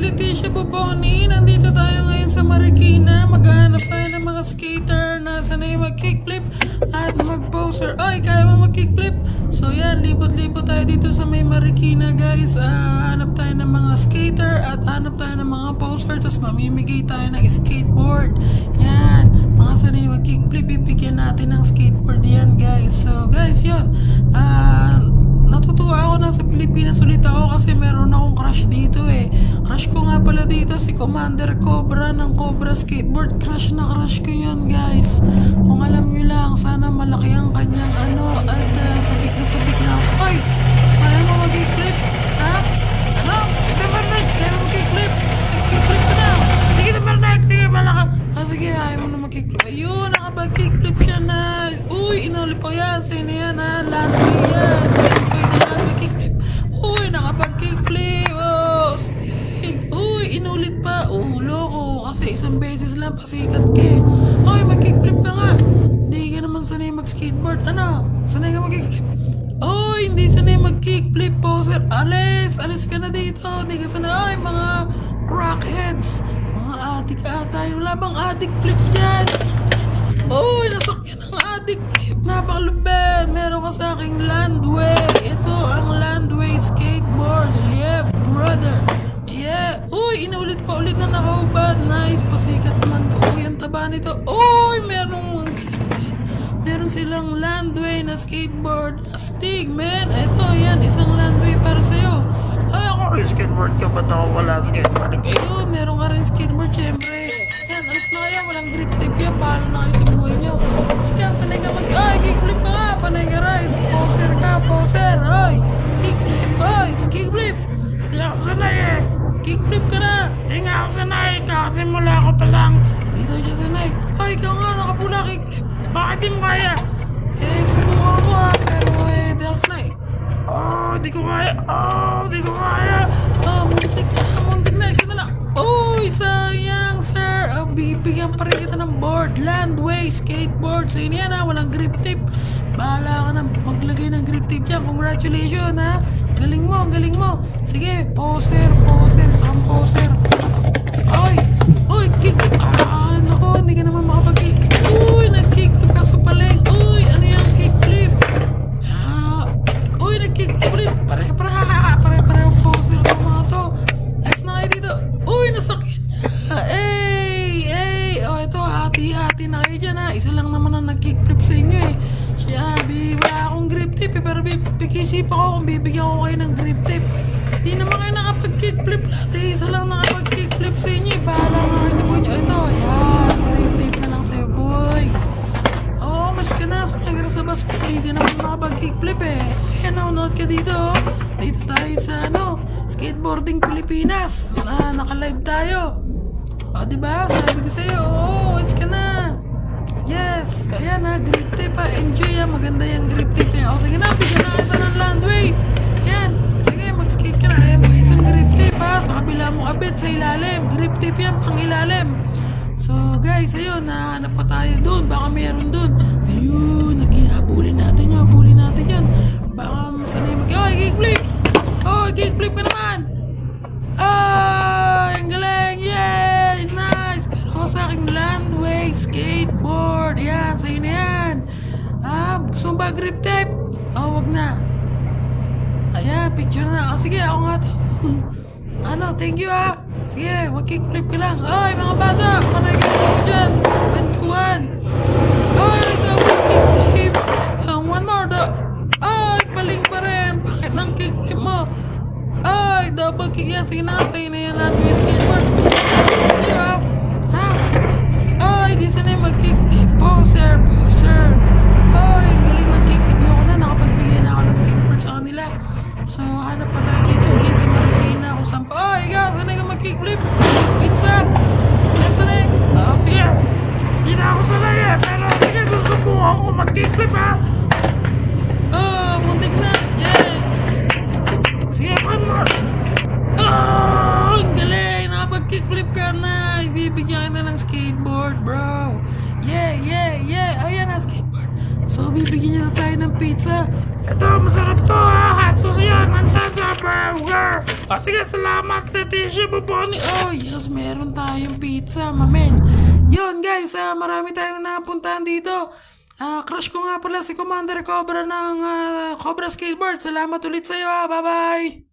Leticia Boboni. Nandito tayo ngayon sa Marikina. Maghahanap tayo ng mga skater na sanay mag-kickflip at mag-poser. Ay, kaya mo mag-kickflip? So yan, libot-libot tayo dito sa may Marikina, guys. Hanap tayo ng mga skater at hanap tayo ng mga poser. Tapos mamimigay tayo ng skateboard. Yan, mga sanay mag-kickflip. Bibigyan natin ng skateboard yan, guys. So guys, yun. Natutuwa ako na sa Pilipinas ulit ako kasi meron akong crush dito eh. Crush ko nga pala dito si Commander Cobra ng Cobra Skateboard. Crush na crush ko yun, guys. Kung alam nyo lang, sana malaki ang kanyang at sabik na ako. Ay! Saya mo mag-kickflip? Ha? Ano? Ito Bernard, kaya mo mag-kickflip? Kickflip ka na! Sige na Bernard, sige malaka. Sige, ayaw mo na mag-kickflip. Ayun, nakapag-kickflip siya na. Uy, inuli po yan. Sino yan ha? Landry yan. Uy, nakapag-kickflip. Oh, stick. Uy, inulit pa. Oh, loko. Kasi isang beses lang pasikat ka eh. Uy, mag-kickflip ka nga. Hindi ka naman sanay mag-skateboard. Ano? Sanay ka mag-kickflip? Uy, hindi sanay mag-kickflip po, sir. Alis ka na dito. Hindi ka sanay. Ay, mga crackheads. Mga adik ata. Wala bang adik flip dyan? Uy, nasakyan ang adik flip. Napakalupit. Meron ka sa aking Landway. Ito ang Landway skateboard. Yeah, brother. Yeah. Uy, inulit pa ulit na nakaubad. Nice. Pasikat naman to. Uy, ang taba nito. Uy, meron silang Landway na skateboard. Astig, man. Ito, yan. Isang Landway para sa'yo. Ay, ako rin skateboard ka. Ba't ako wala skateboard? Ayun, meron ka rin skateboard, syempre. Yan, alis na kaya. Walang grip tape yan. Paano na kayo sa buhay nyo? Ikaw, sanay ka ay, kickflip ka nga. Panay ka rin. Poser ka, poser. Ay, kickflip. Ay, kickflip. Hindi ako sanay eh. Kickflip ka na. Hindi nga ako sanay. Kakasimula ko pa lang. Dito siya sanay. Ay, ikaw nga, nakapula kickflip. Bakit di mo kaya? Subukan ko ha. Pero di ako sanay. Di ko kaya. Di ko kaya. Muntik na. Isa na lang. Sayang, sir. Bibigyan pa rin kita ng board. Landway skateboard. So yun yan ha. Walang grip tape. Bahala ka na maglagay ng grip tape dyan. Congratulations ha. Galing mo. Sige, poser. Saan poser? Kickflip. Naku, hindi ka naman makapag-kick. Nag-kickflip ka sa paleng. Ano yung kickflip? Nag-kickflip ulit. Pare-pareho poser ng mga to. Ayos na kayo dito. Nasakit niya. Ito, hati-hati na kayo dyan ha. Isa lang naman ang nag-kickflip sa inyo eh. Wala akong grip tape eh. Pero pikisip ako kung bibigyan ko kayo ng grip tape. Di naman kayo nakapag-kickflip lahat eh. Isa lang nakapag-kickflip sa inyo eh. Bahala nga kayo sa buhay nyo. Ito, yan. Grip tape na lang sa'yo, boy. Mas ka na. Sumagar sa bus. Hindi ka naman makapag-kickflip eh. Nanonood ka dito. Dito tayo sa Skateboarding Pilipinas. Naka-live tayo. Diba? Sabi ko sa'yo. Mas ka na. Yes. Ayan ha. Grip tape ha. Enjoy ha. Maganda yung grip tape niya. Sige na. Bigyan na kita ng Landway. Yan. Sige, mag-skate ka na. Ayan pa isang grip tape ha. Sa kabila mo abit sa ilalim. Grip tape yan pang ilalim. So guys, ayun. Nahanap pa tayo dun. Baka meron dun. Ayun. Habulin natin yun. Baka sanay kickflip. Kickflip ka naman. Ang galing. Yay. Nice. Pero sa aking Landway skateboard. Yan. Sa'yo na yan. Gusto mo ba grip tape? Wag na. Ayan. Picture na. Sige, ako nga to. Thank you ha. Sige, mag-kickflip ka lang. Mga bata. Panay kayo ko dyan. Kwentuhan. Double kickflip. One more. Paling pa rin. Bakit ng kickflip mo? Double kick yan. Sige na. Sa'yo na yan lahat. May skateboard. Thank you ha. Di sanay mag-kickflip. Poser. Galing ng kickflip. Ako na. Nakapagbigay na ako ng skateboard sa kanila. So, hanap pa tayo dito. Ulit sa Marikina. Kung saan pa. Ikaw. Sanay ka mag-kickflip. Pizza. Sanay. Sige. Di na ako sanay eh. Pero sige, susubukan ko mag-kickflip ha. Muntik na. Yeah. Sige, one more. Ang galing. Nakapag-kickflip ka na. Ibibigyan kita ng skateboard, bro. Yeah. Ayan na, skateboard. So, bibigyan niya na tayo ng pizza. Ito, masarap to ha. Hot sauce yan. sa burger. Sige, salamat, Leticia Buboni. Oh, yes, meron tayong pizza, mamen. Yun, guys, marami tayong napuntahan dito. Crush ko nga pala si Commander Cobra ng Cobra Skateboard. Salamat ulit sa'yo, bye-bye.